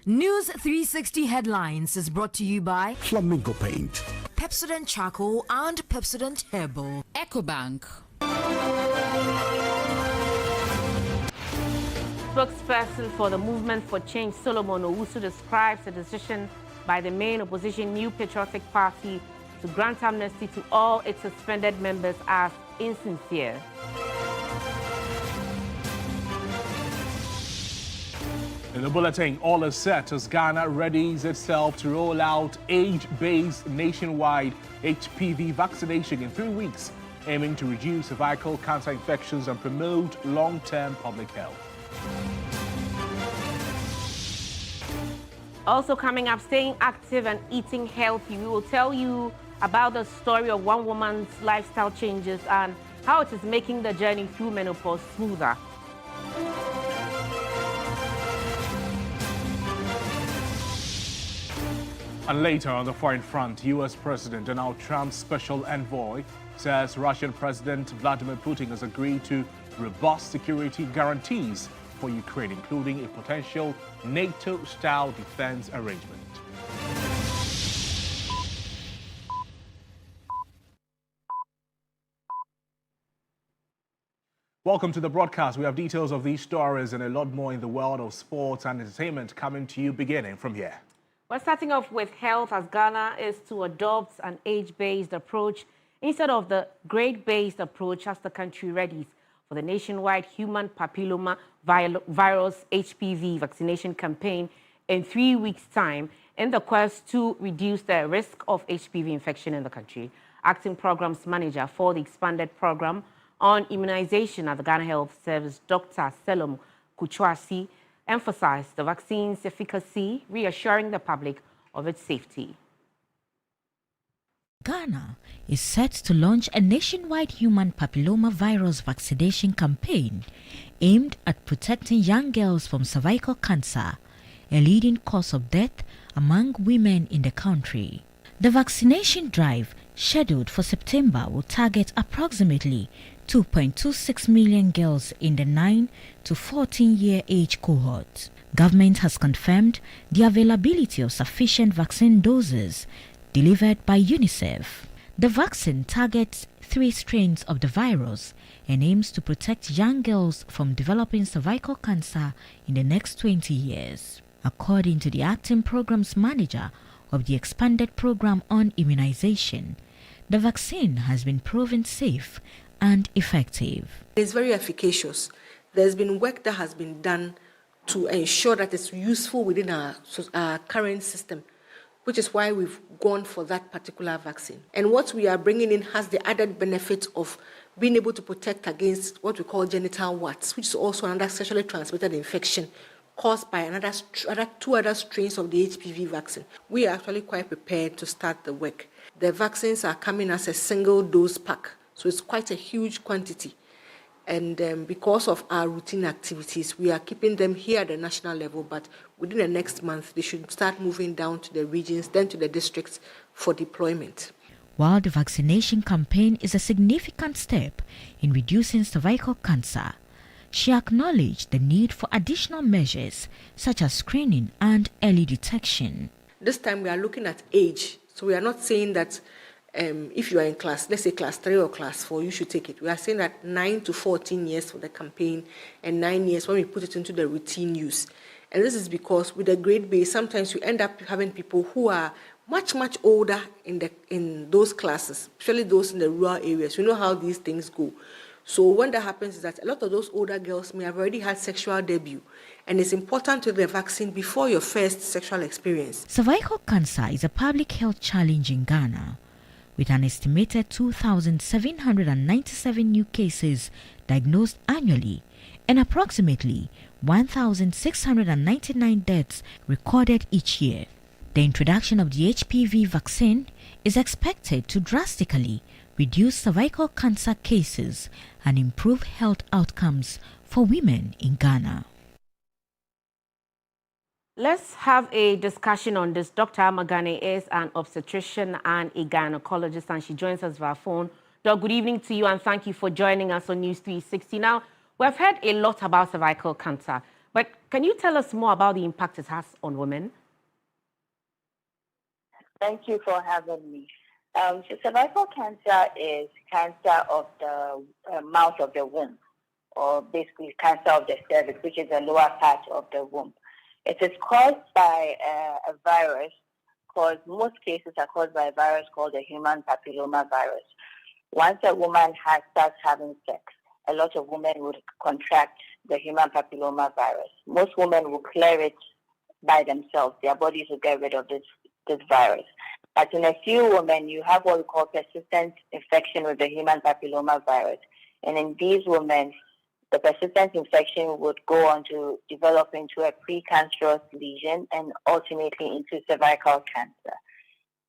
News360 Headlines is brought to you by Flamingo Paint, Pepsodent Charcoal and Pepsodent Herbal. EcoBank. Spokesperson for the Movement for Change, Solomon Owusu, describes the decision by the main opposition New Patriotic Party to grant amnesty to all its suspended members as insincere. In the bulletin, all is set as Ghana readies itself to roll out age-based nationwide HPV vaccination in 3 weeks, aiming to reduce cervical cancer infections and promote long-term public health. Also coming up, staying active and eating healthy. We will tell you about the story of one woman's lifestyle changes and how it is making the journey through menopause smoother. And later on the foreign front, U.S. President Donald Trump's special envoy says Russian President Vladimir Putin has agreed to robust security guarantees for Ukraine, including a potential NATO-style defense arrangement. Welcome to the broadcast. We have details of these stories and a lot more in the world of sports and entertainment coming to you beginning from here. We're starting off with health, as Ghana is to adopt an age-based approach instead of the grade-based approach as the country readies for the nationwide human papilloma virus HPV vaccination campaign in 3 weeks' time in the quest to reduce the risk of HPV infection in the country. Acting Programs Manager for the expanded program on immunization at the Ghana Health Service, Dr. Selom Kuchwasi, emphasized the vaccine's efficacy, reassuring the public of its safety. Ghana is set to launch a nationwide human papilloma virus vaccination campaign aimed at protecting young girls from cervical cancer, a leading cause of death among women in the country. The vaccination drive, scheduled for September, will target approximately 2.26 million girls in the 9 to 14-year age cohort. Government has confirmed the availability of sufficient vaccine doses delivered by UNICEF. The vaccine targets 3 strains of the virus and aims to protect young girls from developing cervical cancer in the next 20 years. According to the Acting Programs Manager of the expanded program on immunization, the vaccine has been proven safe and effective. It's very efficacious. There's been work that has been done to ensure that it's useful within our current system, which is why we've gone for that particular vaccine. And what we are bringing in has the added benefit of being able to protect against what we call genital warts, which is also another sexually transmitted infection caused by two other strains of the HPV vaccine. We are actually quite prepared to start the work. The vaccines are coming as a single dose pack, so it's quite a huge quantity. And because of our routine activities, we are keeping them here at the national level, but within the next month, they should start moving down to the regions, then to the districts for deployment. While the vaccination campaign is a significant step in reducing cervical cancer, she acknowledged the need for additional measures such as screening and early detection. This time we are looking at age, so we are not saying that if you are in class, let's say class 3 or class 4, you should take it. We are saying that 9 to 14 years for the campaign and 9 years when we put it into the routine use. And this is because with the grade base, sometimes you end up having people who are much, much older in those classes, especially those in the rural areas. You know how these things go. So when that happens is that a lot of those older girls may have already had sexual debut, and it's important to the vaccine before your first sexual experience. Cervical cancer is a public health challenge in Ghana, with an estimated 2,797 new cases diagnosed annually and approximately 1,699 deaths recorded each year. The introduction of the HPV vaccine is expected to drastically reduce cervical cancer cases and improve health outcomes for women in Ghana. Let's have a discussion on this. Dr. Amagane is an obstetrician and a gynecologist, and she joins us via phone. Doc, good evening to you, and thank you for joining us on News 360. Now, we've heard a lot about cervical cancer, but Can you tell us more about the impact it has on women? Thank you for having me. So cervical cancer is cancer of the mouth of the womb, or basically cancer of the cervix, which is the lower part of the womb. It is caused by a virus most cases are caused by a virus called the human papilloma virus. Once a woman starts having sex, a lot of women would contract the human papilloma virus. Most women will clear it by themselves. Their bodies will get rid of this virus. But in a few women, you have what we call persistent infection with the human papilloma virus. And in these women, the persistent infection would go on to develop into a precancerous lesion and ultimately into cervical cancer.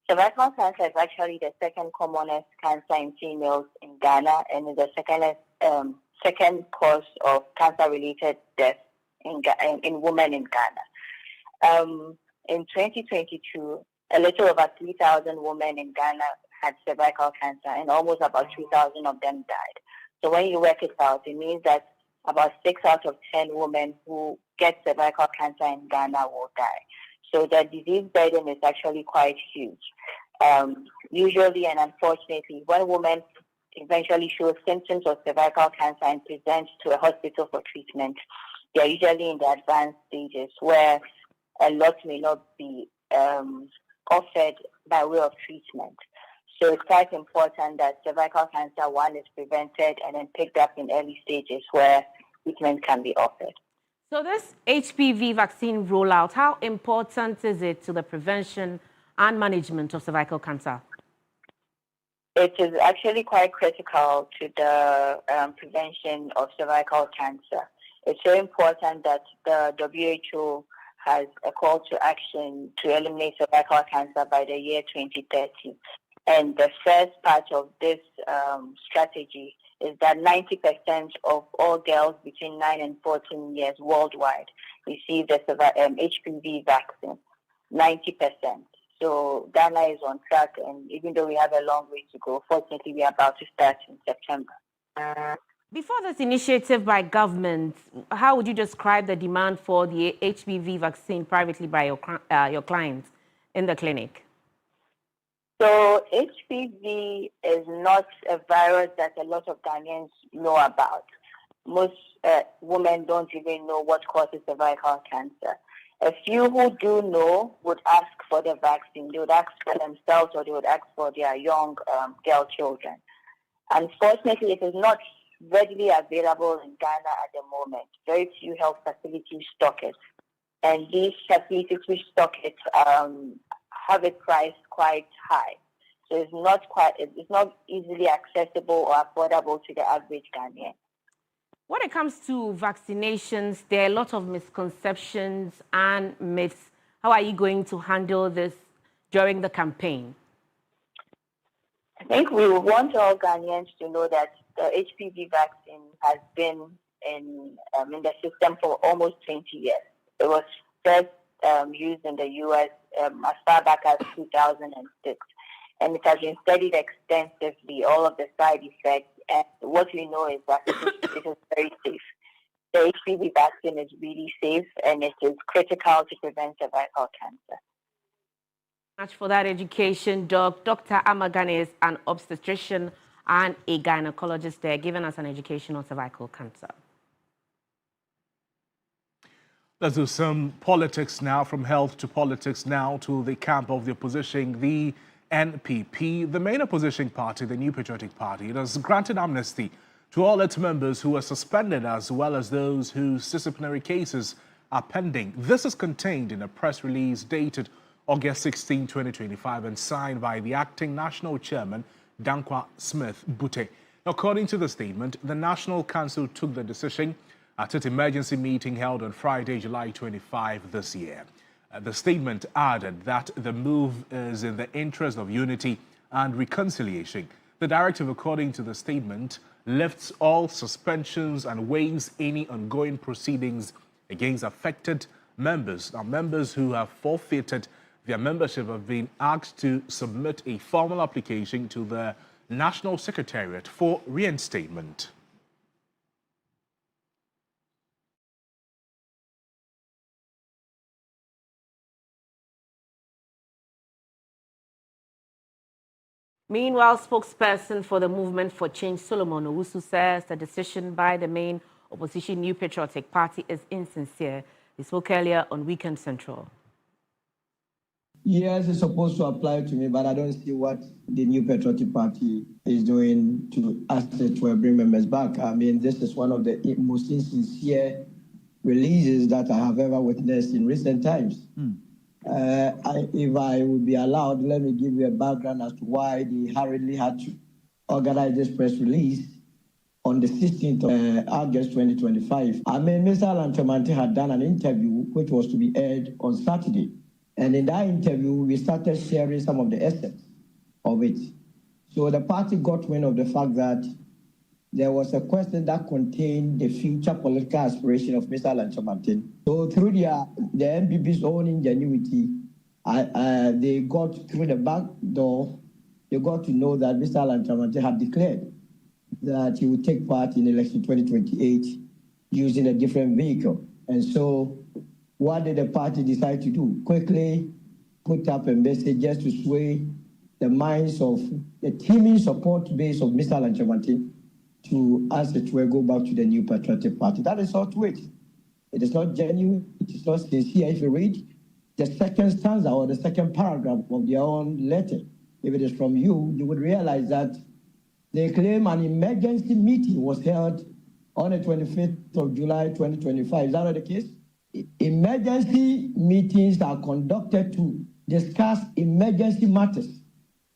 Cervical cancer is actually the second commonest cancer in females in Ghana and is the second cause of cancer-related death in women in Ghana. In 2022, a little over 3,000 women in Ghana had cervical cancer and almost about 2,000 of them died. So when you work it out, it means that about 6 out of 10 women who get cervical cancer in Ghana will die. So the disease burden is actually quite huge. Usually and unfortunately, when women eventually show symptoms of cervical cancer and present to a hospital for treatment, they are usually in the advanced stages where a lot may not be offered by way of treatment. So it's quite important that cervical cancer, one, is prevented and then picked up in early stages where treatment can be offered. So this HPV vaccine rollout, how important is it to the prevention and management of cervical cancer? It is actually quite critical to the prevention of cervical cancer. It's so important that the WHO has a call to action to eliminate cervical cancer by the year 2030. And the first part of this strategy is that 90% of all girls between 9 and 14 years worldwide receive the HPV vaccine, 90%. So Ghana is on track, and even though we have a long way to go, fortunately we are about to start in September. Before this initiative by government, how would you describe the demand for the HPV vaccine privately by your clients in the clinic? So HPV is not a virus that a lot of Ghanaians know about. Most women don't even know what causes cervical cancer. A few who do know would ask for the vaccine. They would ask for themselves or they would ask for their young girl children. Unfortunately, it is not readily available in Ghana at the moment. Very few health facilities stock it. And these facilities which stock it have it priced quite high. So it's not easily accessible or affordable to the average Ghanaian. When it comes to vaccinations, there are a lot of misconceptions and myths. How are you going to handle this during the campaign? I think we want all Ghanaians to know that the HPV vaccine has been in the system for almost 20 years. It was first used in the U.S. As far back as 2006. And it has been studied extensively, all of the side effects. And what we know is that it is very safe. The HPV vaccine is really safe, and it is critical to prevent cervical cancer. Much for that education, Doc. Dr. Amagane is an obstetrician and a gynecologist there, giving us an education on cervical cancer. Let's do some politics now, from health to politics now to the camp of the opposition, the NPP. The main opposition party, the New Patriotic Party, it has granted amnesty to all its members who were suspended, as well as those whose disciplinary cases are pending. This is contained in a press release dated August 16, 2025, and signed by the acting national chairman, Dankwa Smith Bute. According to the statement, the National Council took the decision at its emergency meeting held on Friday, July 25 this year. The statement added that the move is in the interest of unity and reconciliation. The directive, according to the statement, lifts all suspensions and waives any ongoing proceedings against affected members. Now, members who have forfeited their membership have been asked to submit a formal application to the National Secretariat for reinstatement. Meanwhile, spokesperson for the Movement for Change, Solomon Owusu, says the decision by the main opposition New Patriotic Party is insincere. He spoke earlier on Weekend Central. Yes, it's supposed to apply to me, but I don't see what the New Patriotic Party is doing to ask to bring members back. I mean, this is one of the most insincere releases that I have ever witnessed in recent times. If I would be allowed, let me give you a background as to why they hurriedly had to organize this press release on the 16th of August 2025. I mean, Mr. Alan had done an interview which was to be aired on Saturday. And in that interview, we started sharing some of the essence of it. So the party got wind of the fact that there was a question that contained the future political aspiration of Mr. Alan. So through the MPP's own ingenuity, they got through the back door, they got to know that Mr. Alan had declared that he would take part in election 2028 using a different vehicle. And so what did the party decide to do? Quickly put up a message just to sway the minds of the teeming support base of Mr. Alan to ask the to go back to the New Patriotic Party. That is all to it. It is not genuine. It is not sincere. If you read the second stanza or the second paragraph of their own letter, if it is from you, you would realize that they claim an emergency meeting was held on the 25th of July, 2025. Is that not the case? Emergency meetings are conducted to discuss emergency matters.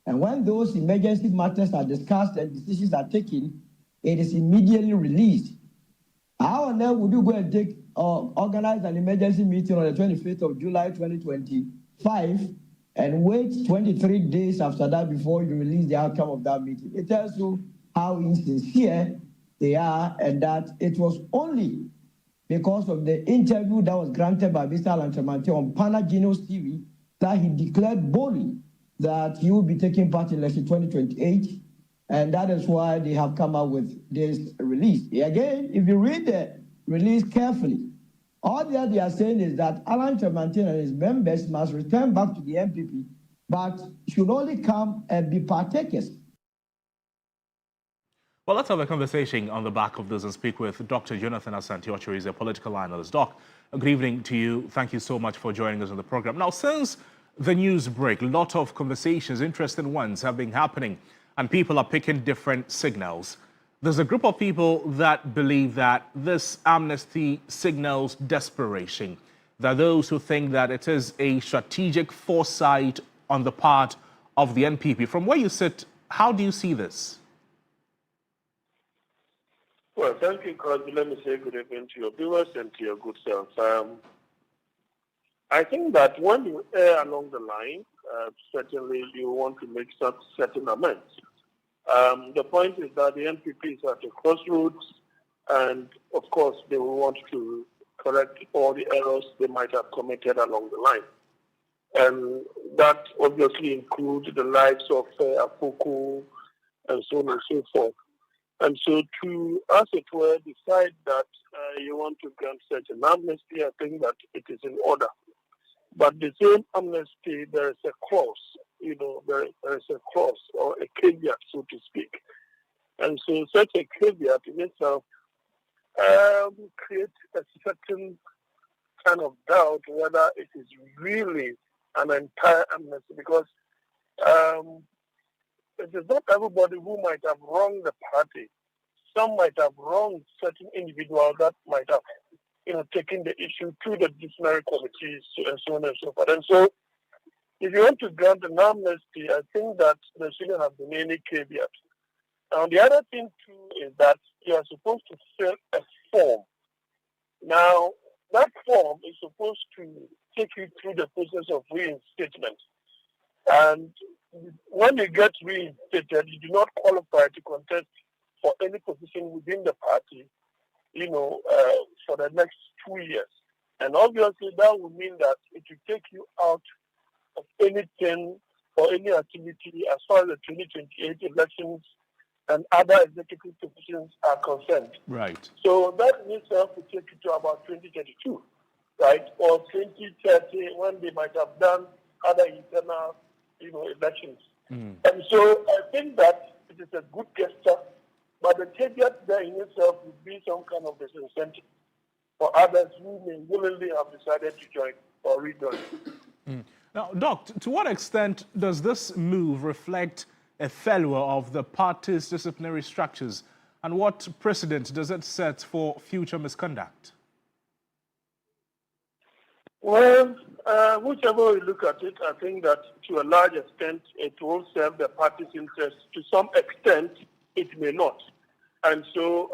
And when those emergency matters are discussed and decisions are taken, it is immediately released. How on earth would you go and organize an emergency meeting on the 25th of July, 2025, and wait 23 days after that before you release the outcome of that meeting? It tells you how insincere they are, and that it was only because of the interview that was granted by Mr. Alan on Panagino's TV that he declared boldly that he will be taking part in election 2028, and that is why they have come out with this release. Again, if you read the release carefully, all that they are saying is that Alan and his members must return back to the MPP, but should only come and be partakers. Well, let's have a conversation on the back of this and speak with Dr. Jonathan Asante-Ocho. He's a political analyst. Doc, good evening to you. Thank you so much for joining us on the program. Now, since the news break, a lot of conversations, interesting ones, have been happening, and people are picking different signals. There's a group of people that believe that this amnesty signals desperation. There are those who think that it is a strategic foresight on the part of the NPP. From where you sit, how do you see this? Well, thank you, Crosby. Let me say good evening to your viewers and to your good self. I think that when you err along the line, certainly you want to make such certain amends. The point is that the NPP is at a crossroads, and of course they will want to correct all the errors they might have committed along the line. And that obviously includes the lives of Yakubu and so on and so forth. And so to, as it were, decide that you want to grant such an amnesty, I think that it is in order. But the same amnesty, there is a clause, there is a clause or a caveat, so to speak. And so such a caveat in itself creates a certain kind of doubt whether it is really an entire amnesty, because it is not everybody who might have wronged the party. Some might have wronged certain individuals that might have, taken the issue to the disciplinary committees and so on and so forth. And so, if you want to grant an amnesty, I think that there shouldn't have been any caveat. Now, the other thing too is that you are supposed to fill a form. Now, that form is supposed to take you through the process of reinstatement. And when you get reinstated, you do not qualify to contest for any position within the party, for the next 2 years. And obviously that would mean that it will take you out of anything or any activity as far as the 2028 elections and other executive positions are concerned. Right. So that in itself will take you to about 2032, right? Or 2030, when they might have done other internal, elections. And so I think that it is a good gesture, but the caveat there in itself would be some kind of disincentive for others who may willingly have decided to join or rejoin. Now, Doc, to what extent does this move reflect a failure of the party's disciplinary structures, and what precedent does it set for future misconduct? Well, whichever way you look at it, I think that to a large extent it will serve the party's interest. To some extent, it may not. And so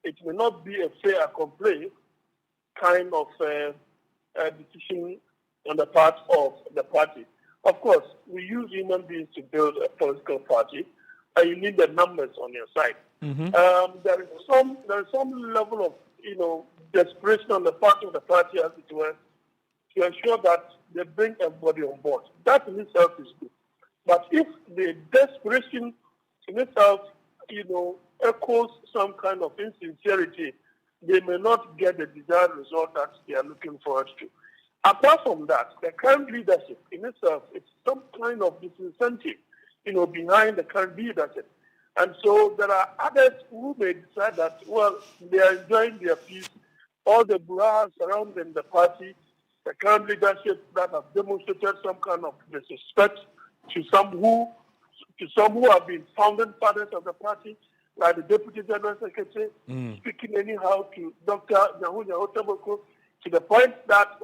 it may not be a fair accompli kind of decision on the part of the party. Of course, we use human beings to build a political party, and you need the numbers on your side. There is some level of desperation on the part of the party, as it were, to ensure that they bring everybody on board. That in itself is good. But if the desperation in itself, echoes some kind of insincerity, they may not get the desired result that they are looking forward to. Apart from that, the current leadership in itself, it's some kind of disincentive, behind the current leadership. And so there are others who may decide that, well, they are enjoying their peace, all the brouhaha surrounding the party, the current leadership that have demonstrated some kind of disrespect to some who have been founding fathers of the party, like the Deputy General Secretary, speaking anyhow to Dr. Nyahu Taboko, to the point that,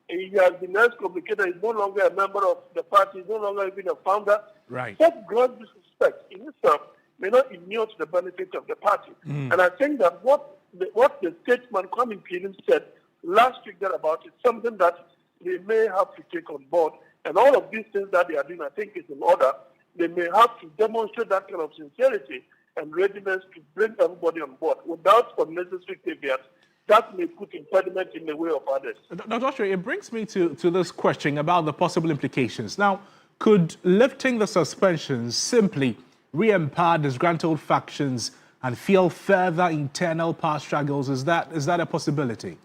he has been excommunicated, he's no longer a member of the party, he's no longer even a founder. Right. Such gross disrespect in itself may not inure to the benefit of the party. And I think that what the statesman Kwame Pielim said last week there about is something that they may have to take on board. And all of these things that they are doing, I think, is in order. They may have to demonstrate that kind of sincerity and readiness to bring everybody on board without unnecessary caveats that may put impediment in the way of others. Dr. Oshiri, it brings me to this question about the possible implications. Now, could lifting the suspensions simply re-empower disgruntled factions and fuel further internal power struggles? Is that a possibility?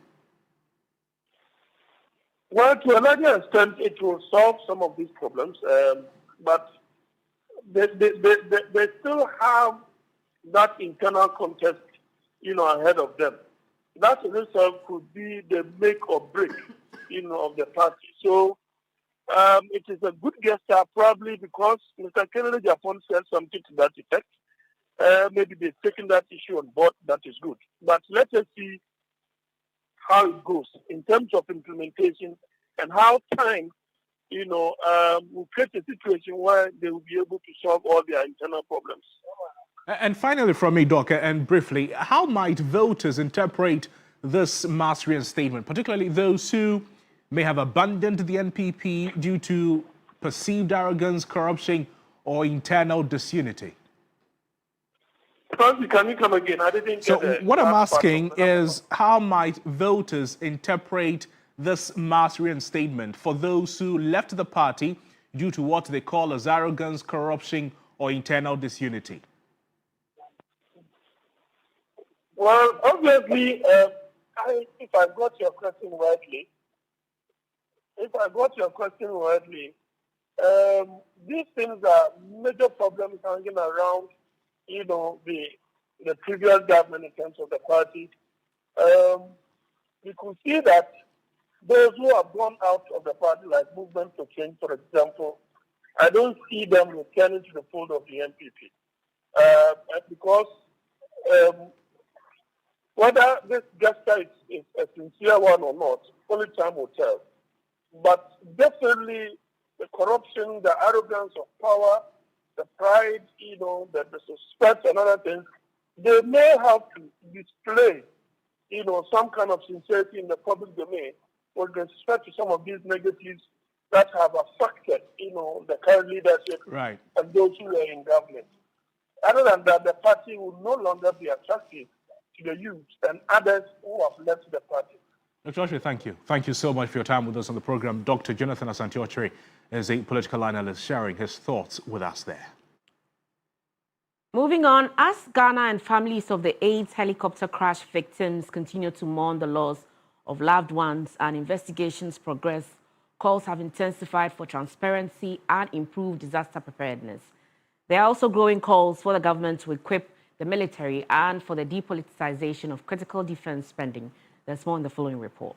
Well, to a larger extent, it will solve some of these problems, but they still have that internal contest, ahead of them. That in itself could be the make or break, of the party. So it is a good gesture, probably because Mr. Kennedy Japan said something to that effect. Maybe they've taken that issue on board. That is good. But let us see how it goes in terms of implementation and how time, will create a situation where they will be able to solve all their internal problems. And finally from me, Doc, and briefly, how might voters interpret this mass reinstatement, particularly those who may have abandoned the NPP due to perceived arrogance, corruption, or internal disunity? Crosby, can you come again? I didn't get it. So what I'm asking is, how might voters interpret this mass reinstatement for those who left the party due to what they call as arrogance, corruption, or internal disunity? Well, obviously, if I got your question rightly, these things are major problems hanging around, the previous government in terms of the party. We could see that those who have gone out of the party, like Movement for Change, for example, I don't see them returning to the fold of the NPP. Because whether this gesture is a sincere one or not, only time will tell. But definitely the corruption, the arrogance of power, the pride, the suspect and other things, they may have to display, some kind of sincerity in the public domain with respect to some of these negatives that have affected, the current leadership and those who are in government. Other than that, the party will no longer be attractive to the youth and others who have left the party. Dr. Oshiri, thank you. Thank you so much for your time with us on the program. Dr. Jonathan Asante-Oshiri is a political analyst sharing his thoughts with us there. Moving on, as Ghana and families of the AIDS helicopter crash victims continue to mourn the loss of loved ones and investigations progress, calls have intensified for transparency and improved disaster preparedness. There are also growing calls for the government to equip the military and for the depoliticization of critical defense spending. There's more in the following report.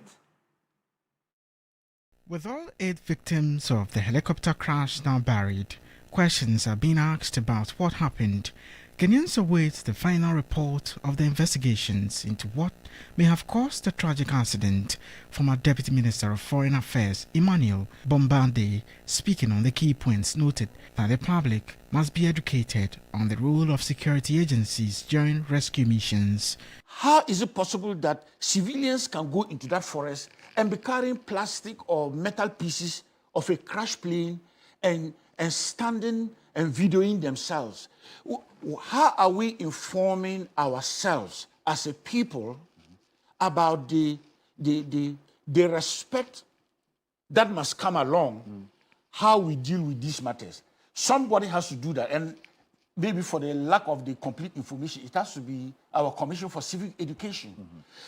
With all 8 victims of the helicopter crash now buried, questions are being asked about what happened. Kenyans await the final report of the investigations into what may have caused the tragic accident. Former Deputy Minister of Foreign Affairs Emmanuel Bombande, speaking on the key points, noted that the public must be educated on the role of security agencies during rescue missions. How is it possible that civilians can go into that forest and be carrying plastic or metal pieces of a crash plane and standing and videoing themselves? How are we informing ourselves as a people about the respect that must come along, how we deal with these matters? Somebody has to do that, and maybe for the lack of the complete information, it has to be our Commission for Civic Education.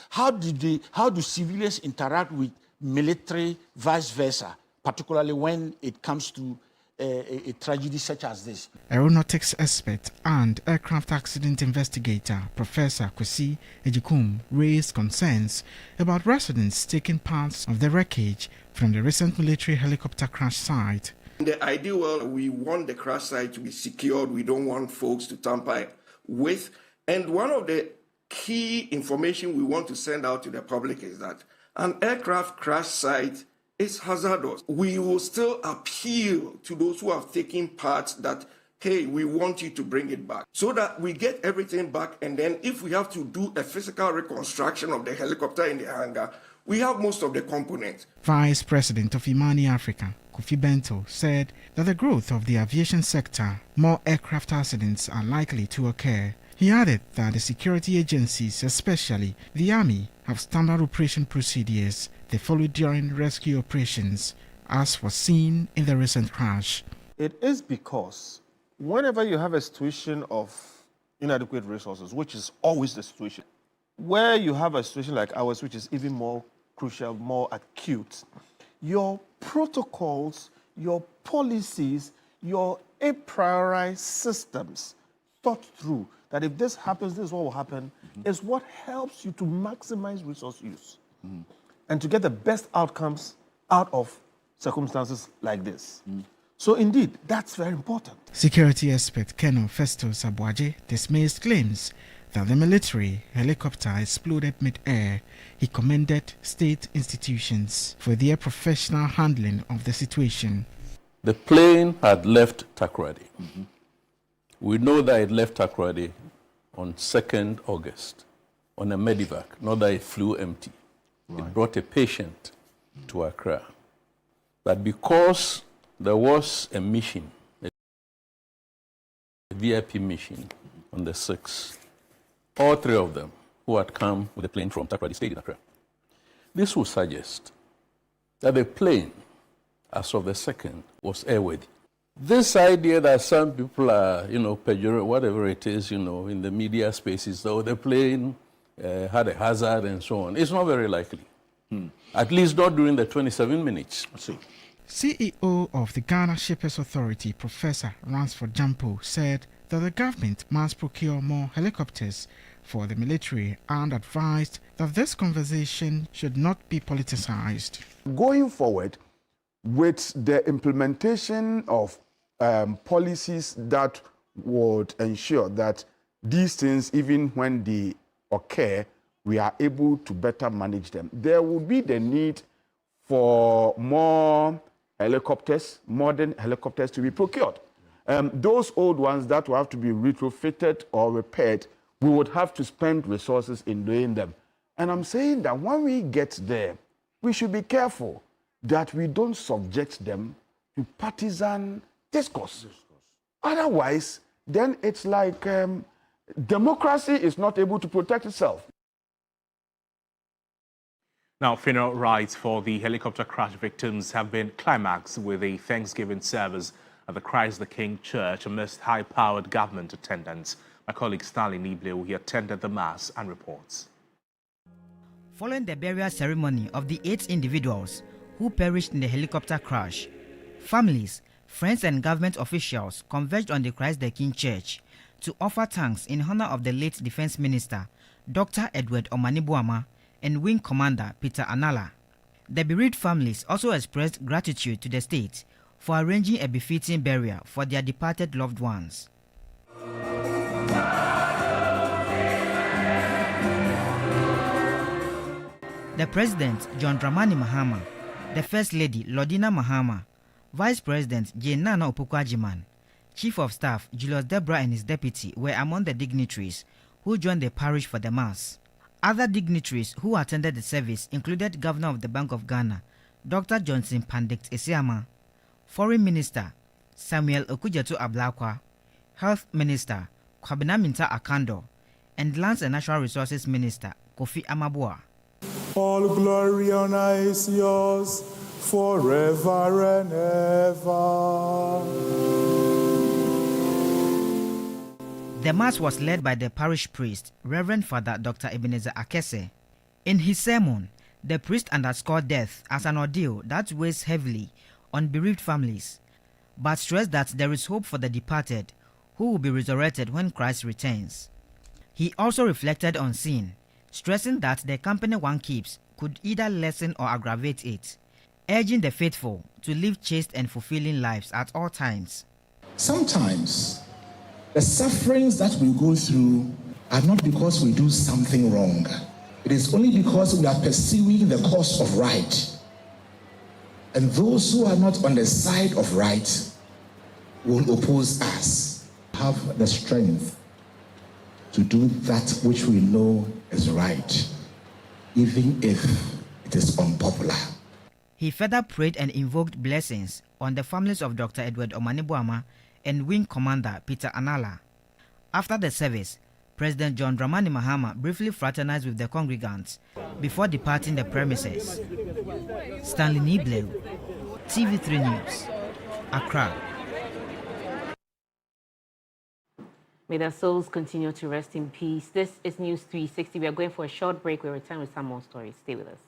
How do civilians interact with military, vice versa, particularly when it comes to a tragedy such as this? Aeronautics expert and aircraft accident investigator Professor Kwesi Ejikum raised concerns about residents taking parts of the wreckage from the recent military helicopter crash site. In the ideal world, we want the crash site to be secured. We don't want folks to tamper with. And one of the key information we want to send out to the public is that an aircraft crash site is hazardous. We will still appeal to those who have taken part that, hey, we want you to bring it back, so that we get everything back. And then if we have to do a physical reconstruction of the helicopter in the hangar, we have most of the components. Vice President of Imani Africa, Kofi Bento, said that the growth of the aviation sector, more aircraft accidents are likely to occur. He added that the security agencies, especially the Army, have standard operation procedures they follow during rescue operations, as was seen in the recent crash. It is because whenever you have a situation of inadequate resources, which is always the situation, where you have a situation like ours, which is even more crucial, more acute, your protocols, your policies, your a-priori systems thought through that if this happens, this is what will happen, is what helps you to maximize resource use and to get the best outcomes out of circumstances like this. So indeed, that's very important. Security expert Colonel Festus Abuaje dismissed claims that the military helicopter exploded mid-air. He commended state institutions for their professional handling of the situation. The plane had left Takoradi. We know that it left Takoradi on 2nd August on a medevac, not that it flew empty. Right. It brought a patient to Accra. But because there was a mission, a VIP mission on the 6th, all 3 of them who had come with the plane from Takoradi stayed in Accra. This would suggest that the plane, as of the 2nd, was airworthy. This idea that some people are, pejorative, whatever it is, in the media spaces, though the plane had a hazard and so on, it's not very likely. At least not during the 27 minutes. CEO of the Ghana Shippers Authority, Professor Ransford Jampo, said that the government must procure more helicopters for the military and advised that this conversation should not be politicized. Going forward, with the implementation of policies that would ensure that these things, even when they occur, we are able to better manage them. There will be the need for more helicopters, modern helicopters to be procured. Those old ones that will have to be retrofitted or repaired, we would have to spend resources in doing them. And I'm saying that when we get there, we should be careful that we don't subject them to partisan discourse. Otherwise, then it's like democracy is not able to protect itself. Now, funeral rites for the helicopter crash victims have been climaxed with a Thanksgiving service at the Christ the King Church amidst high-powered government attendance. My colleague Stanley Nibleu, he attended the mass and reports. Following the burial ceremony of the 8 individuals who perished in the helicopter crash. Families, friends and government officials converged on the Christ the King Church to offer thanks in honor of the late Defense Minister, Dr. Edward Omanibuama, and Wing Commander Peter Anala. The bereaved families also expressed gratitude to the state for arranging a befitting burial for their departed loved ones. The President, John Dramani Mahama, the First Lady, Lordina Mahama, Vice President, Jane Nana Opoku-Agyeman, Chief of Staff, Julius Deborah and his deputy were among the dignitaries who joined the parish for the Mass. Other dignitaries who attended the service included Governor of the Bank of Ghana, Dr. Johnson Pandect Esiama, Foreign Minister, Samuel Okudzeto Ablakwa, Health Minister, Kwabena Minta Akando, and Lands and Natural Resources Minister, Kofi Amaboa. All glory and honor is yours forever and ever. The Mass was led by the parish priest, Reverend Father Dr. Ebenezer Akese. In his sermon, the priest underscored death as an ordeal that weighs heavily on bereaved families, but stressed that there is hope for the departed, who will be resurrected when Christ returns. He also reflected on sin, stressing that the company one keeps could either lessen or aggravate it, urging the faithful to live chaste and fulfilling lives at all times. Sometimes, the sufferings that we go through are not because we do something wrong. It is only because we are pursuing the cause of right. And those who are not on the side of right will oppose us. Have the strength to do that which we know is right, even if it is unpopular. He further prayed and invoked blessings on the families of Dr. Edward Omanibuama and Wing Commander Peter Anala. After the service, President John Dramani Mahama briefly fraternized with the congregants before departing the premises. Stanley Nibleu, TV3 News, Accra. May their souls continue to rest in peace. This is News 360. We are going for a short break. We'll return with some more stories. Stay with us.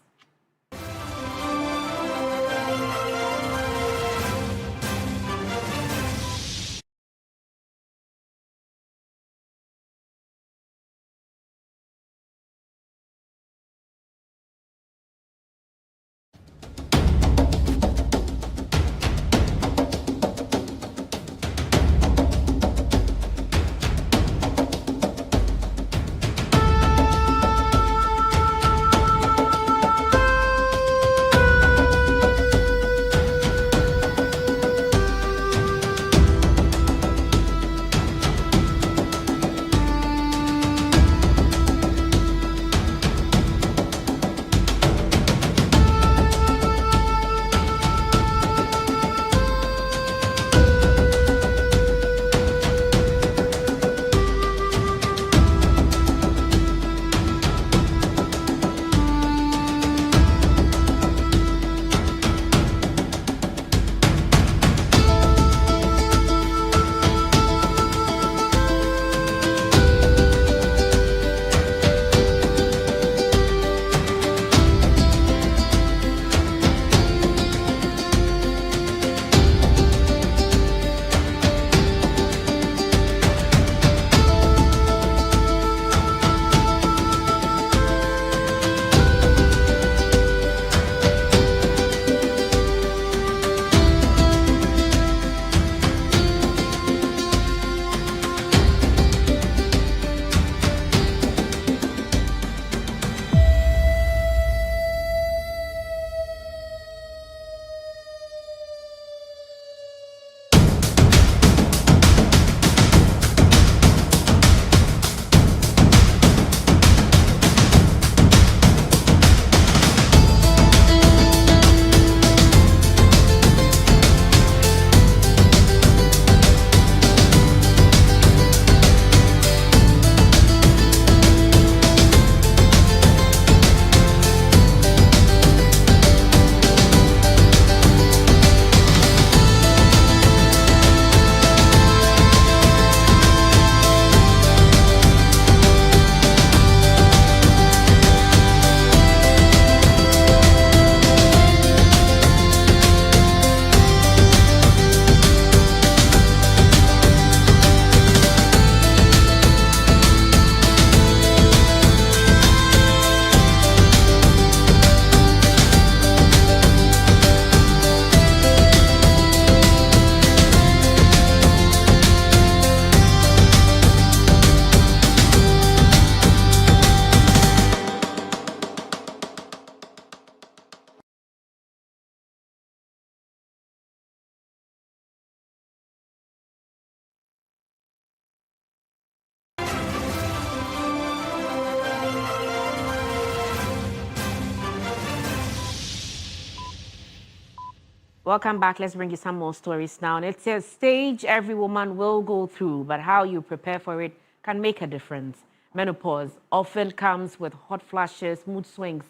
Welcome back. Let's bring you some more stories now. And it's a stage every woman will go through, but how you prepare for it can make a difference. Menopause often comes with hot flashes, mood swings,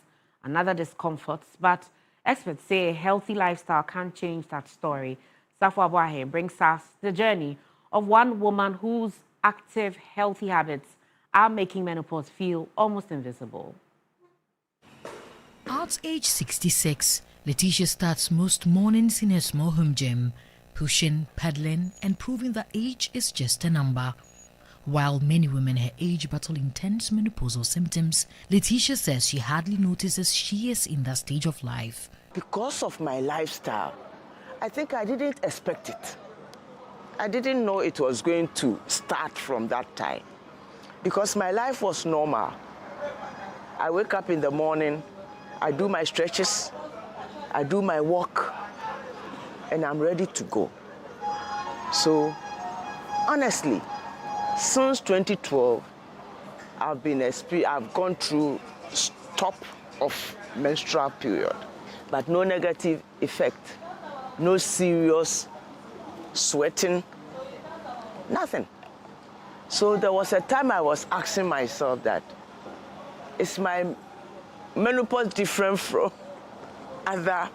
and other discomforts, but experts say a healthy lifestyle can change that story. Safo Abuahe brings us the journey of one woman whose active, healthy habits are making menopause feel almost invisible. At age 66, Letitia starts most mornings in her small home gym, pushing, pedaling, and proving that age is just a number. While many women her age battle intense menopausal symptoms, Letitia says she hardly notices she is in that stage of life. Because of my lifestyle, I think I didn't expect it. I didn't know it was going to start from that time. Because my life was normal. I wake up in the morning, I do my stretches, I do my walk, and I'm ready to go. So, honestly, since 2012, I've gone through stop of menstrual period, but no negative effect, no serious sweating, nothing. So there was a time I was asking myself that, is my menopause different from other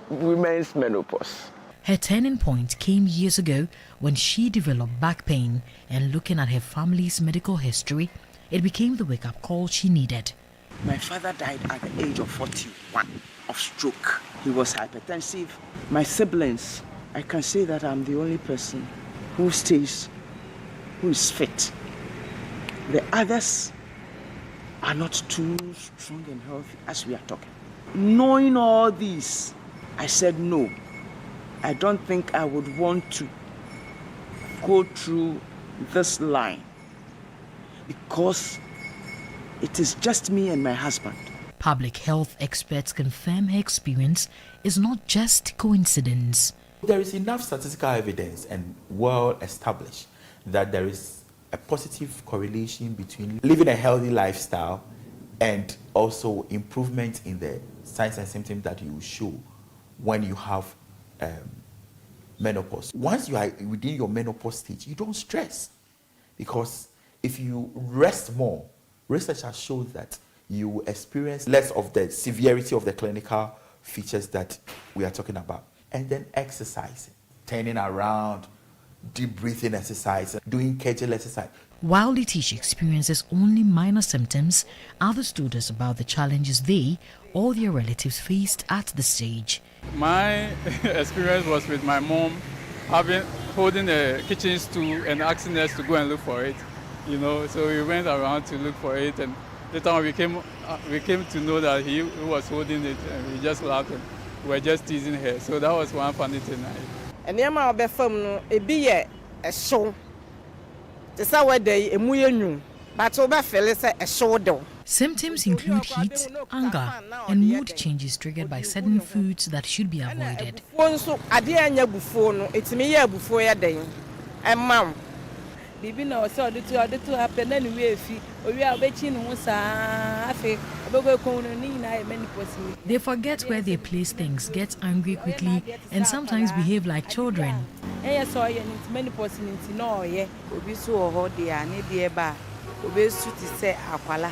women's menopause? Her turning point came years ago when she developed back pain, and looking at her family's medical history, it became the wake-up call she needed. My father died at the age of 41 of stroke. He was hypertensive. My siblings, I can say that I'm the only person who is fit. The others are not too strong and healthy as we are talking. Knowing all this, I said no. I don't think I would want to go through this line because it is just me and my husband. Public health experts confirm her experience is not just coincidence. There is enough statistical evidence and well established that there is a positive correlation between living a healthy lifestyle and also improvement in the signs and symptoms that you show when you have menopause. Once you are within your menopause stage, you don't stress, because if you rest more, research has shown that you will experience less of the severity of the clinical features that we are talking about. And then exercising, turning around, deep breathing exercise, doing Kegel exercise. While Letitia experiences only minor symptoms, others told us about the challenges they or their relatives faced at the stage. My experience was with my mom holding a kitchen stool and asking us to go and look for it. So we went around to look for it, and later on we came to know that he was holding it, and we just laughed and we were just teasing her. So that was one funny thing. And the amount of film, it be a show. The Saturday day, a muyenyu, but over Phyllis a show though. Symptoms include heat, anger, and mood changes triggered by certain foods that should be avoided. It's me before your day. And mom. Bibi na o se ode to happen anyway fi owi a obechi no saa afi obego kon no ni na menopause. They forget where they place things, get angry quickly, and sometimes behave like children. So ye menopause ni no ye obi so ho de a ne de ba obesu ti se akwala.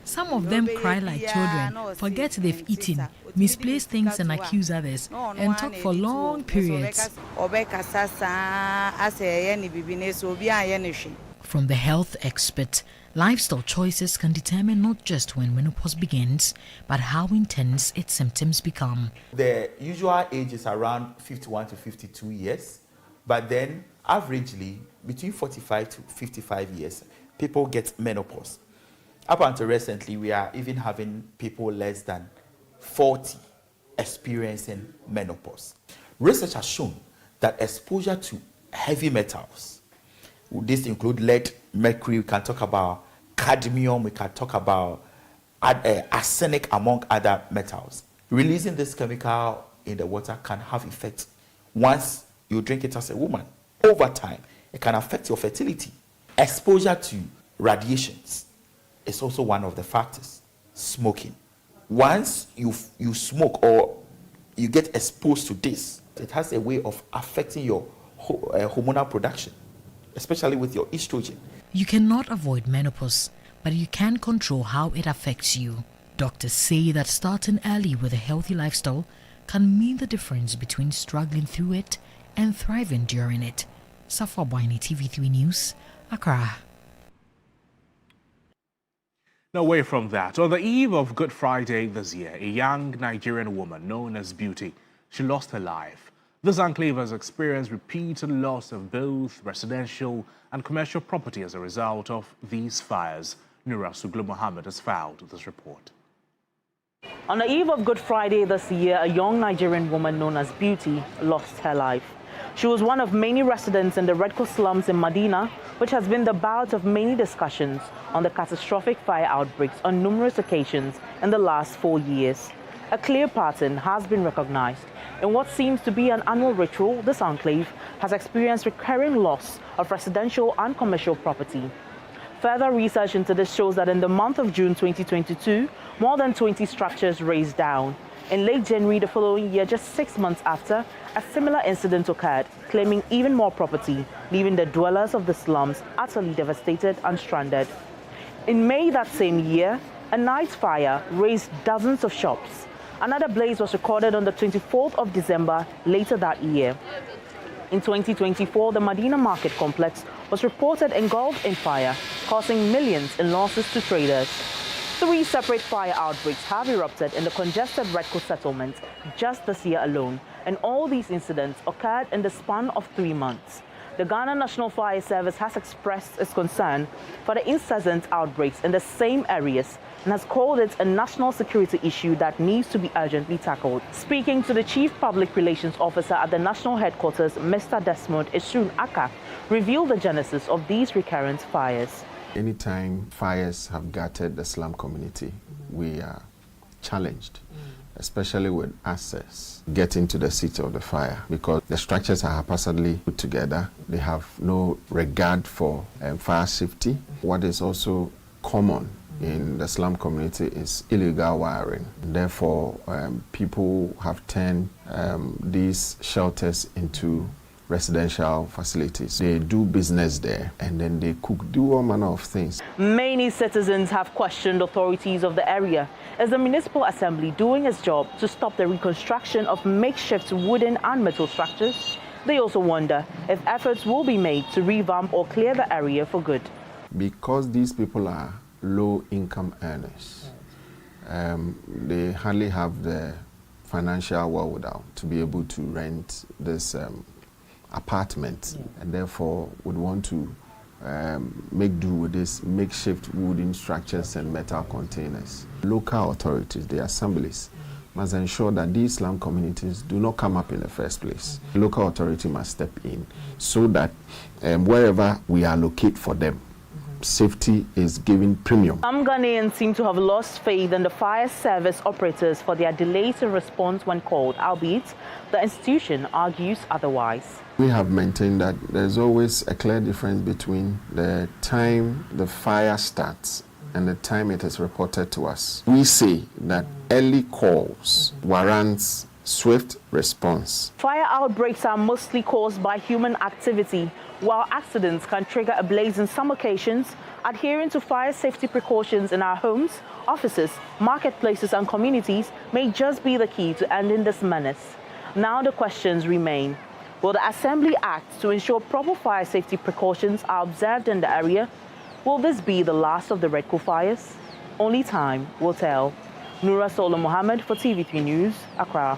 Some of them cry like children, forget they've eaten, misplace things and accuse others, and talk for long periods. From the health expert, lifestyle choices can determine not just when menopause begins, but how intense its symptoms become. The usual age is around 51 to 52 years, but then averagely between 45 to 55 years, people get menopause. Up until recently, we are even having people less than 40 experiencing menopause. Research has shown that exposure to heavy metals, this include lead, mercury, we can talk about cadmium, we can talk about arsenic, among other metals. Releasing this chemical in the water can have effects once you drink it as a woman. Over time, it can affect your fertility. Exposure to radiations is also one of the factors. Smoking, once you smoke or you get exposed to this, it has a way of affecting your hormonal production, especially with your estrogen. You cannot avoid menopause, but you can control how it affects you. Doctors say that starting early with a healthy lifestyle can mean the difference between struggling through it and thriving during it. Safa Boini, TV3 News, Accra. Now, away from that, on the eve of Good Friday this year, a young Nigerian woman known as Beauty, she lost her life. This enclave has experienced repeated loss of both residential and commercial property as a result of these fires. Nura Suglu Mohammed has filed this report. On the eve of Good Friday this year, a young Nigerian woman known as Beauty lost her life. She was one of many residents in the Red Cross slums in Medina, which has been the butt of many discussions on the catastrophic fire outbreaks on numerous occasions in the last 4 years. A clear pattern has been recognized. In what seems to be an annual ritual, this enclave has experienced recurring loss of residential and commercial property. Further research into this shows that in the month of June 2022, more than 20 structures razed down. In late January the following year, just 6 months after, a similar incident occurred, claiming even more property, leaving the dwellers of the slums utterly devastated and stranded. In May that same year, a night fire razed dozens of shops. Another blaze was recorded on the 24th of December later that year. In 2024, the Medina Market Complex was reported engulfed in fire, causing millions in losses to traders. 3 separate fire outbreaks have erupted in the congested Red Cross settlement just this year alone, and all these incidents occurred in the span of 3 months. The Ghana National Fire Service has expressed its concern for the incessant outbreaks in the same areas and has called it a national security issue that needs to be urgently tackled. Speaking to the Chief Public Relations Officer at the National Headquarters, Mr. Desmond Esun Aka revealed the genesis of these recurrent fires. Anytime fires have gutted the slum community, we are challenged, especially with access getting to the seat of the fire, because the structures are haphazardly put together. They have no regard for fire safety. What is also common in the slum community is illegal wiring. Therefore, people have turned these shelters into residential facilities. They do business there and then they do all manner of things. Many citizens have questioned authorities of the area. Is the Municipal Assembly doing its job to stop the reconstruction of makeshift wooden and metal structures? They also wonder if efforts will be made to revamp or clear the area for good. Because these people are low-income earners, they hardly have the financial wherewithal to be able to rent this apartment, and therefore would want to make do with these makeshift wooden structures and metal containers. Local authorities, the assemblies, must ensure that these slum communities do not come up in the first place. The local authority must step in so that wherever we allocate for them, safety is given premium. Some Ghanaians seem to have lost faith in the fire service operators for their delays in response when called, albeit the institution argues otherwise. We have maintained that there's always a clear difference between the time the fire starts and the time it is reported to us. We say that early calls warrants swift response. Fire outbreaks are mostly caused by human activity. While accidents can trigger a blaze in some occasions, adhering to fire safety precautions in our homes, offices, marketplaces and communities may just be the key to ending this menace. Now the questions remain. Will the Assembly act to ensure proper fire safety precautions are observed in the area? Will this be the last of the Red Cross fires? Only time will tell. Nura Suglu Mohammed for TV3 News, Accra.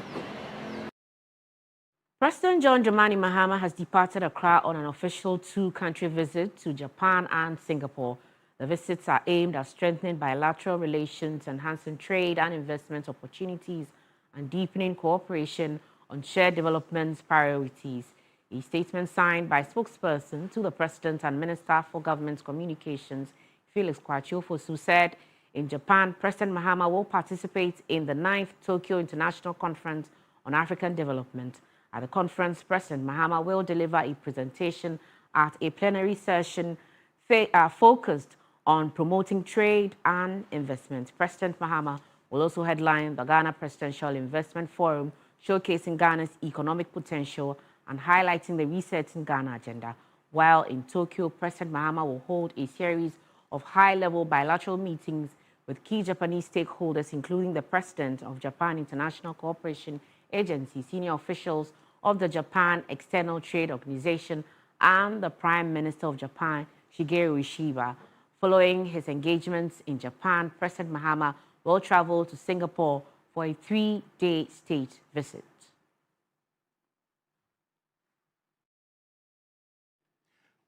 President John Dramani Mahama has departed Accra on an official 2-country visit to Japan and Singapore. The visits are aimed at strengthening bilateral relations, enhancing trade and investment opportunities, and deepening cooperation on shared development priorities. A statement signed by spokesperson to the President and Minister for Government Communications, Felix Kwachiofosu, said in Japan, President Mahama will participate in the 9th Tokyo International Conference on African Development. At the conference, President Mahama will deliver a presentation at a plenary session focused on promoting trade and investment. President Mahama will also headline the Ghana Presidential Investment Forum, showcasing Ghana's economic potential and highlighting the Resetting Ghana agenda. While in Tokyo, President Mahama will hold a series of high-level bilateral meetings with key Japanese stakeholders, including the President of Japan International Cooperation Agency, senior officials of the Japan External Trade Organization, and the Prime Minister of Japan, Shigeru Ishiba. Following his engagements in Japan, President Mahama will travel to Singapore for a 3-day state visit.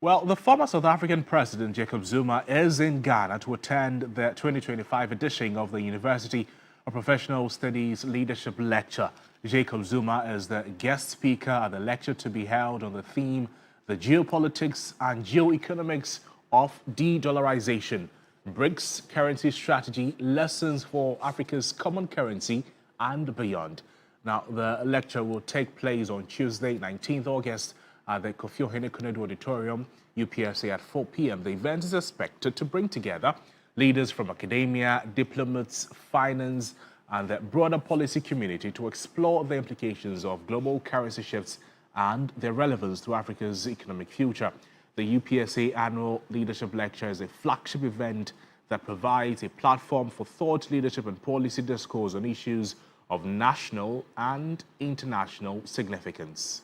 Well, the former South African President Jacob Zuma is in Ghana to attend the 2025 edition of the University of Professional Studies Leadership Lecture. Jacob Zuma is the guest speaker at the lecture to be held on the theme, the geopolitics and geoeconomics of de-dollarization, BRICS currency strategy, lessons for Africa's common currency and beyond. Now, the lecture will take place on Tuesday, 19th August, at the Kofi Ohene Konedu Auditorium, UPSA at 4 p.m. The event is expected to bring together leaders from academia, diplomats, finance, and the broader policy community to explore the implications of global currency shifts and their relevance to Africa's economic future. The UPSA Annual Leadership Lecture is a flagship event that provides a platform for thought leadership and policy discourse on issues of national and international significance.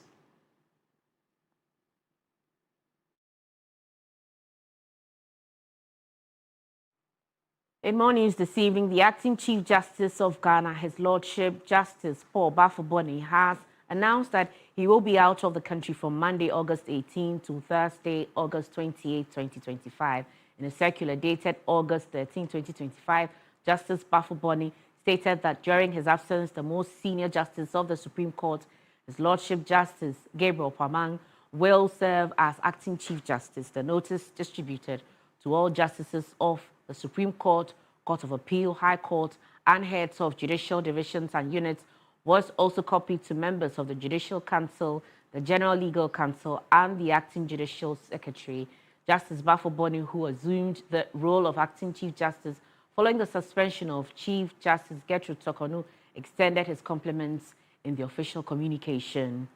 In more news this evening, the acting Chief Justice of Ghana, His Lordship Justice Paul Bafoboni, has announced that he will be out of the country from Monday, August 18 to Thursday, August 28, 2025. In a circular dated August 13, 2025, Justice Bafoboni stated that during his absence, the most senior justice of the Supreme Court, His Lordship Justice Gabriel Pamang, will serve as acting Chief Justice. The notice distributed to all justices of the Supreme Court, Court of Appeal, High Court, and heads of judicial divisions and units was also copied to members of the Judicial Council, the General Legal Council, and the Acting Judicial Secretary. Justice Bafoboni, who assumed the role of Acting Chief Justice following the suspension of Chief Justice Gertrude Tokonu, extended his compliments in the official communication.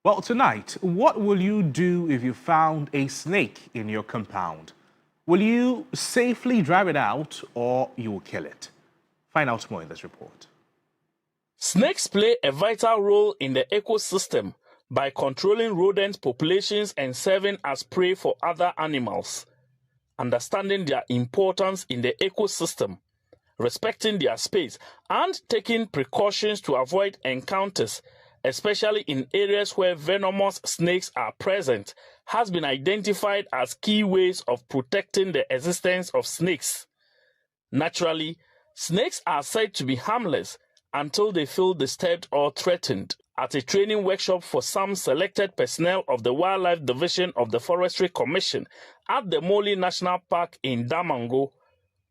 Well, tonight, what will you do if you found a snake in your compound? Will you safely drive it out or you will kill it? Find out more in this report. Snakes play a vital role in the ecosystem by controlling rodent populations and serving as prey for other animals. Understanding their importance in the ecosystem, respecting their space, and taking precautions to avoid encounters, especially in areas where venomous snakes are present, has been identified as key ways of protecting the existence of snakes. Naturally, snakes are said to be harmless until they feel disturbed or threatened. At a training workshop for some selected personnel of the Wildlife Division of the Forestry Commission at the Moli National Park in Damango,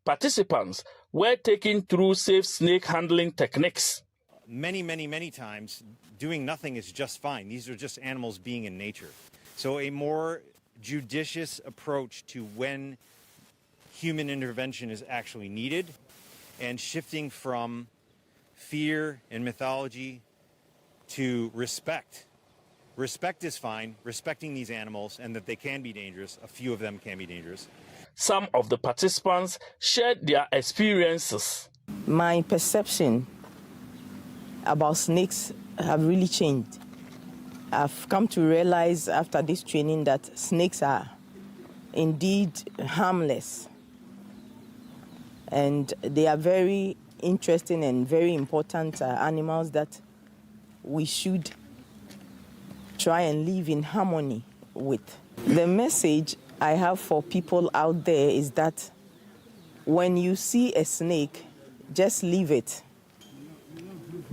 participants were taken through safe snake handling techniques. Many times, doing nothing is just fine. These are just animals being in nature. So a more judicious approach to when human intervention is actually needed, and shifting from fear and mythology to respect. Respect is fine, respecting these animals and that they can be dangerous. A few of them can be dangerous. Some of the participants shared their experiences. My perception about snakes have really changed. I've come to realize after this training that snakes are indeed harmless. And they are very interesting and very important animals that we should try and live in harmony with. The message I have for people out there is that when you see a snake, just leave it.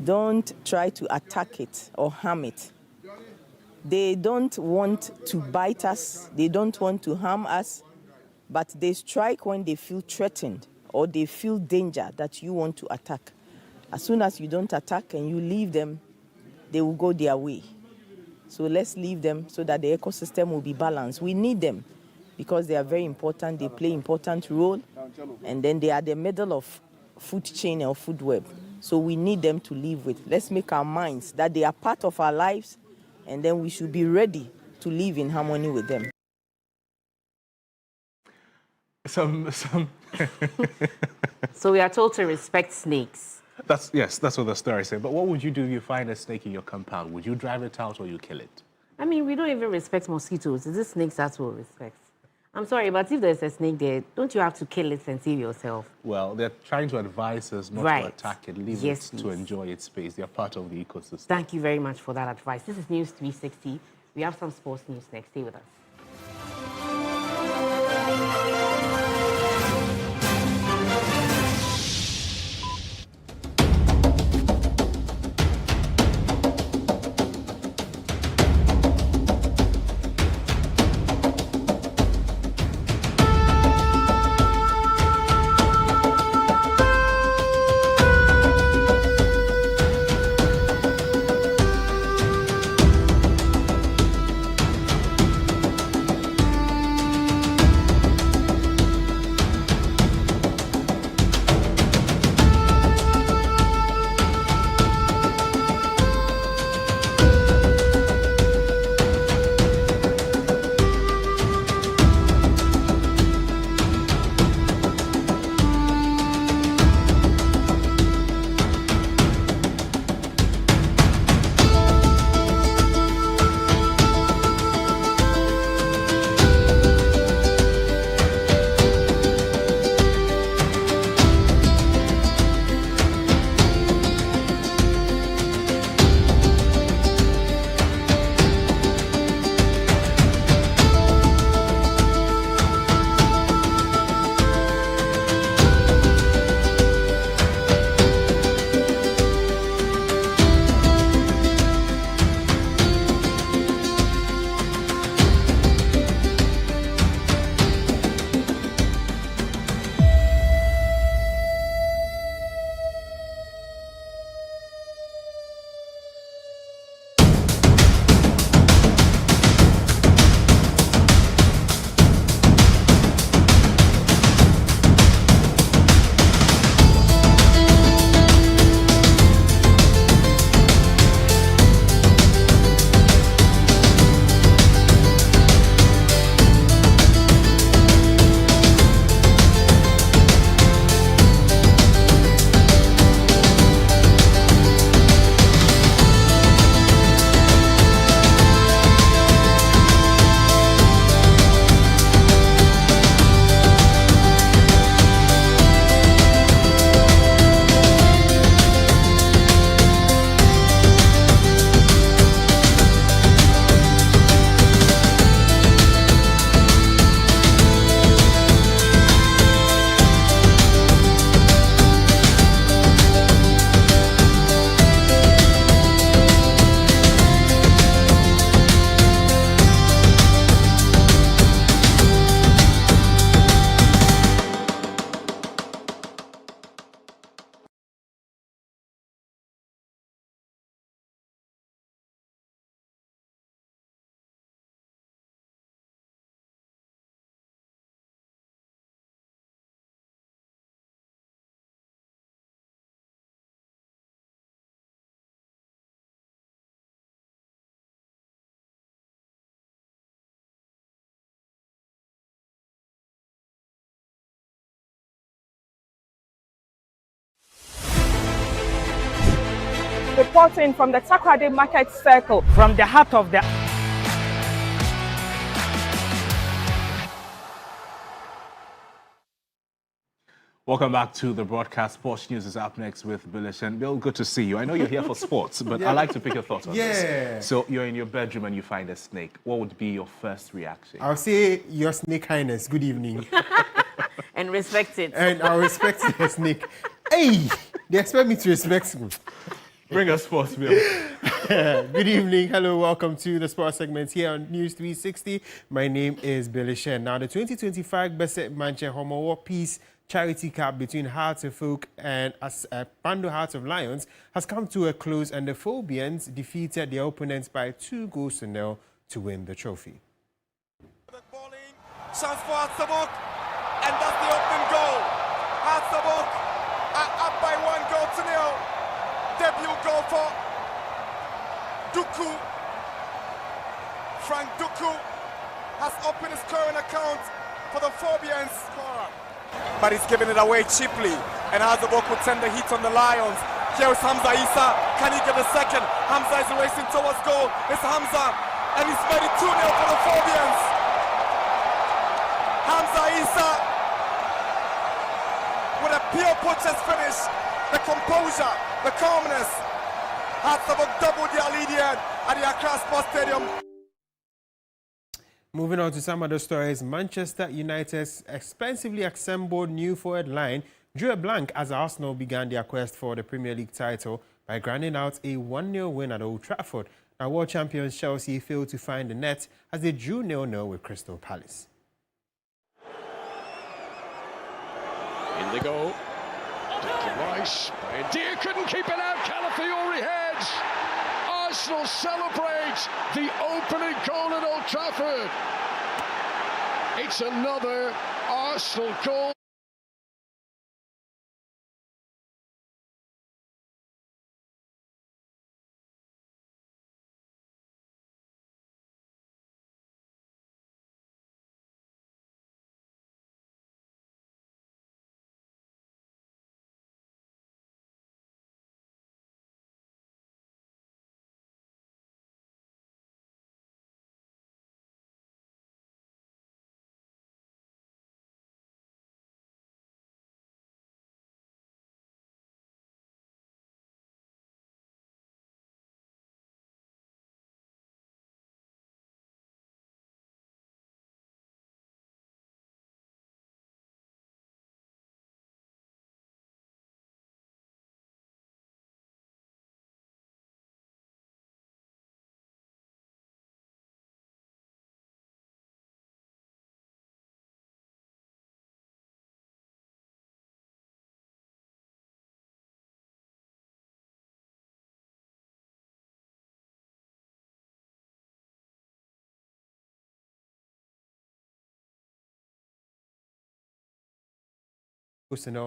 Don't try to attack it or harm it. They don't want to bite us, they don't want to harm us, but they strike when they feel threatened or they feel danger that you want to attack. As soon as you don't attack and you leave them, they will go their way. So let's leave them so that the ecosystem will be balanced. We need them because they are very important. They play important role, and then they are the middle of food chain or food web. So we need them to live with. Let's make our minds that they are part of our lives, and then we should be ready to live in harmony with them. So we are told to respect snakes. That's what the story said. But what would you do if you find a snake in your compound? Would you drive it out or you kill it? I mean, we don't even respect mosquitoes. It's the snakes that we'll respect. I'm sorry, but if there's a snake there, don't you have to kill it and save yourself? Well, they're trying to advise us not to attack it, leave it to enjoy its space. They're part of the ecosystem. Thank you very much for that advice. This is News 360. We have some sports news next. Stay with us. Reporting from the Takoradi Market Circle, from the heart of the... Welcome back to the broadcast. Sports News is up next with Bilish. And Bill, good to see you. I know you're here for sports, but I'd like to pick your thoughts on this. So you're in your bedroom and you find a snake. What would be your first reaction? I'll say, Your Snake Highness, good evening. And respect it. And I'll respect the snake. Hey, they expect me to respect you. Bring us sports, Bill. Good evening. Hello, welcome to the sports segment here on News 360. My name is Billy Shen. Now, the 2025 Besset Manche Homo War Peace Charity Cup between Hearts of Oak and Pando Hearts of Lions has come to a close, and the Phobians defeated their opponents by 2-0 to win the trophy. Chance for Hearts of Oak, and that's the opening goal. Hearts of Oak are up by 1-0. Debut goal for Duku. Frank Duku has opened his current account for the Phobians. But he's giving it away cheaply, and Hearts of Oak will send the heat on the Lions. Here's Hamza Ayisha. Can he get a second? Hamza is racing towards goal. It's Hamza, and he's made it 2-0 for the Phobians. Hamza Ayisha with a pure poacher's finish. The composure, the calmness. Hearts of Oak doubled their lead here at the Accra Sports Stadium. Moving on to some other stories, Manchester United's expensively assembled new forward line drew a blank as Arsenal began their quest for the Premier League title by grinding out a 1-0 win at Old Trafford. Now, world champions Chelsea failed to find the net as they drew 0-0 with Crystal Palace. In they go. Declan Rice, Brian Deere couldn't keep it out. Calafiori heads. Arsenal celebrate the opening goal at Old Trafford. It's another Arsenal goal.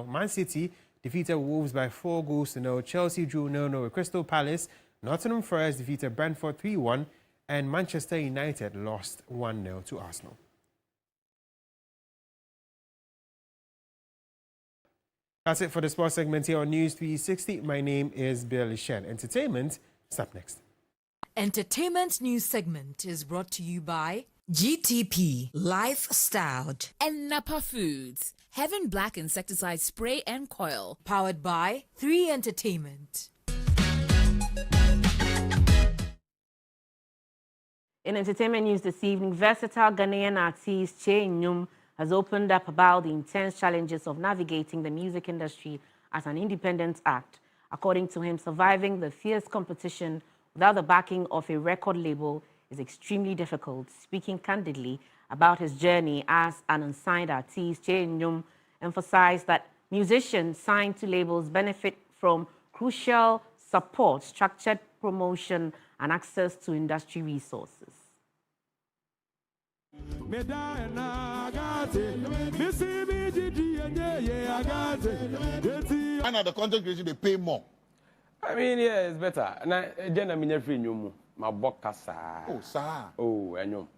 Man City defeated Wolves by 4-0. Chelsea drew 0-0 with Crystal Palace. Nottingham Forest defeated Brentford 3-1. And Manchester United lost 1-0 to Arsenal. That's it for the sports segment here on News 360. My name is Billy Shen. Entertainment is up next. Entertainment news segment is brought to you by GTP Lifestyle and Napa Foods. Heaven Black Insecticide Spray and Coil. Powered by 3 Entertainment. In entertainment news this evening, versatile Ghanaian artist Che Nyum has opened up about the intense challenges of navigating the music industry as an independent act. According to him, surviving the fierce competition without the backing of a record label is extremely difficult. Speaking candidly about his journey as an unsigned artist, Che Nyum emphasized that musicians signed to labels benefit from crucial support, structured promotion, and access to industry resources. And at the content creation, they pay more. I mean, yeah, it's better. And I don't free new my bokkasa. Oh, sir. Oh, I know.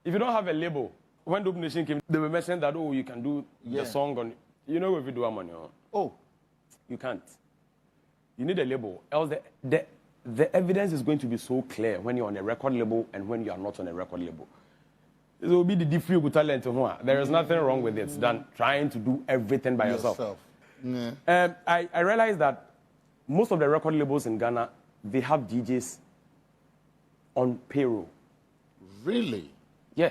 If you don't have a label, when Dub Nation came, they were mentioning that, oh, you can do the song on, you know, if you do a money on. Oh. You can't. You need a label. Else the evidence is going to be so clear when you're on a record label and when you are not on a record label. It will be the different with talent. There is nothing wrong with it than trying to do everything by yourself. Yeah. I realized that most of the record labels in Ghana, they have DJs on payroll. Really? Yeah.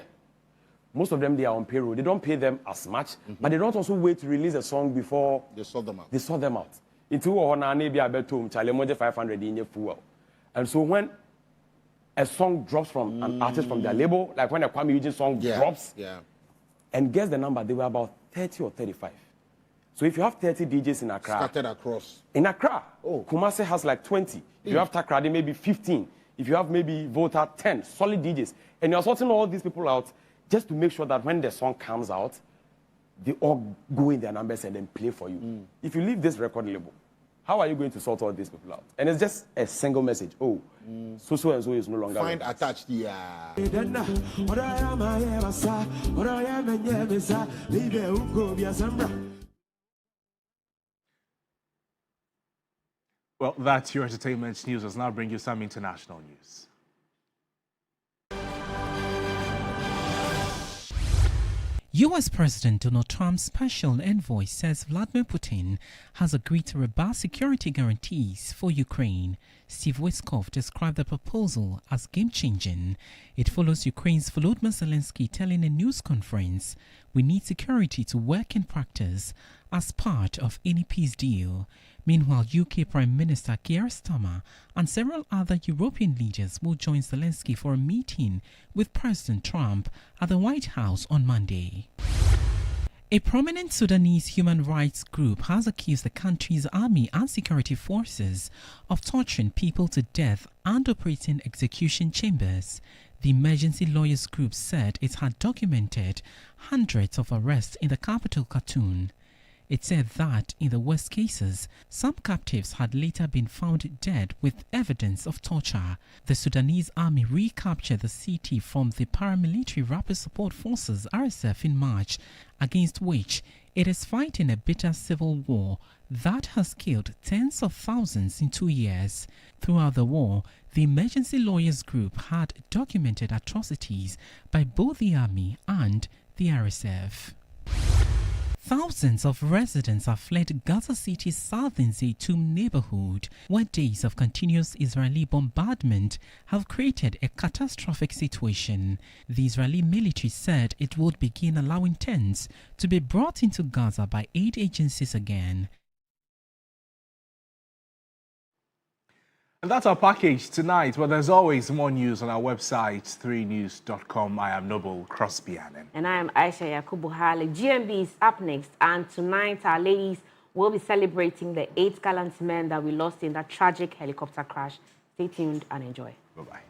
Most of them, they are on payroll. They don't pay them as much, but they don't also wait to release a song before they sort them out. They sort them out. Into maybe I bet home, Charlie 500 in your fuel. And so when a song drops from an artist from their label, like when a Kwame Eugene song drops, and guess the number, they were about 30 or 35. So if you have 30 DJs in Accra, scattered across. In Accra, Kumasi has like 20. If you have Takrady, maybe 15. If you have maybe Volta, 10 solid DJs. And you're sorting all these people out just to make sure that when the song comes out, they all go in their numbers and then play for you. If you leave this record label, how are you going to sort all these people out? And it's just a single message. Oh, so and so is no longer. Find attached, Well, that's your entertainment news. Let's now bring you some international news. U.S. President Donald Trump's special envoy says Vladimir Putin has agreed to robust security guarantees for Ukraine. Steve Witkoff described the proposal as game-changing. It follows Ukraine's Volodymyr Zelensky telling a news conference, "We need security to work in practice as part of any peace deal." Meanwhile, UK Prime Minister Keir Starmer and several other European leaders will join Zelensky for a meeting with President Trump at the White House on Monday. A prominent Sudanese human rights group has accused the country's army and security forces of torturing people to death and operating execution chambers. The emergency lawyers group said it had documented hundreds of arrests in the capital, Khartoum. It said that, in the worst cases, some captives had later been found dead with evidence of torture. The Sudanese army recaptured the city from the paramilitary Rapid Support Forces RSF in March, against which it is fighting a bitter civil war that has killed tens of thousands in 2 years. Throughout the war, the emergency lawyers group had documented atrocities by both the army and the RSF. Thousands of residents have fled Gaza City's southern Zaytoum neighborhood, where days of continuous Israeli bombardment have created a catastrophic situation. The Israeli military said it would begin allowing tents to be brought into Gaza by aid agencies again. And that's our package tonight. Well, there's always more news on our website, 3news.com. I am Noble Crosby Annan. And I am Ayisha Yakubu. GMB is up next. And tonight, our ladies will be celebrating the 8 gallant men that we lost in that tragic helicopter crash. Stay tuned and enjoy. Bye-bye.